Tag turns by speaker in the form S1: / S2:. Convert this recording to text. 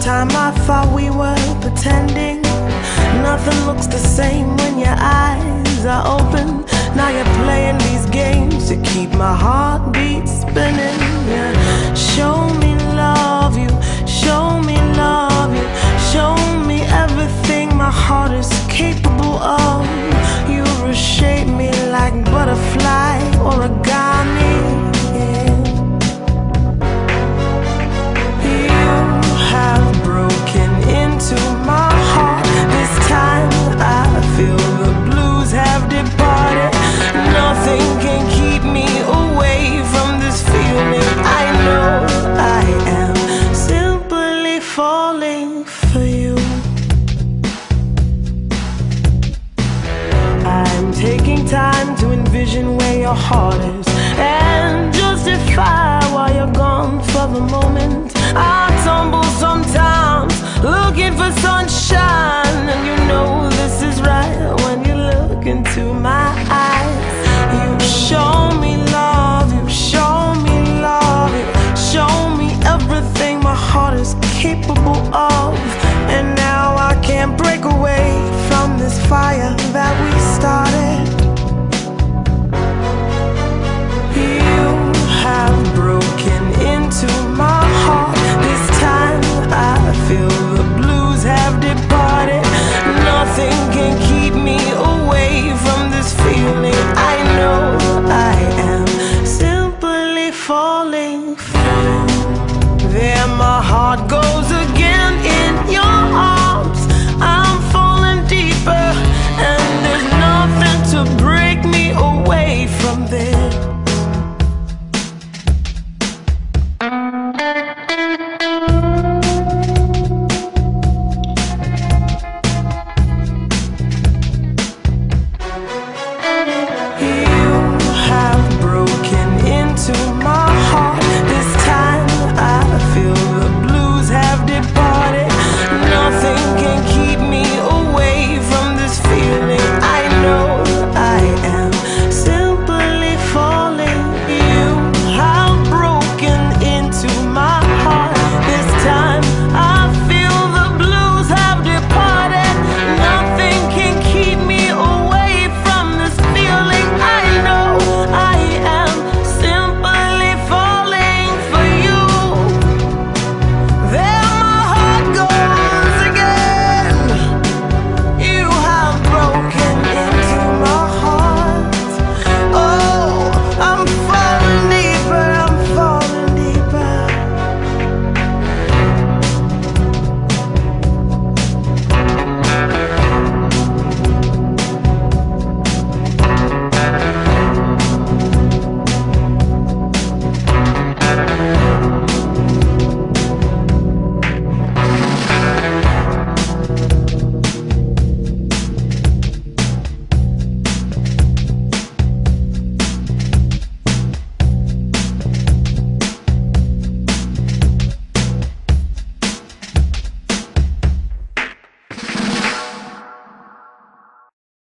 S1: time I thought we were pretending. Nothing looks the same when your eyes are open. Now you're playing these games to keep my heartbeat spinning. Yeah. Show me love you, show me love you, show me everything my heart is capable of. You reshape me like butterfly origami. Yeah. You have broken into my heart. This time I feel the blues have departed. Nothing can keep me away from this feeling. I know I am simply falling for you. I'm taking time to envision where your heart is and justify why you're gone for the moment. I tumble sometimes looking for sunshine.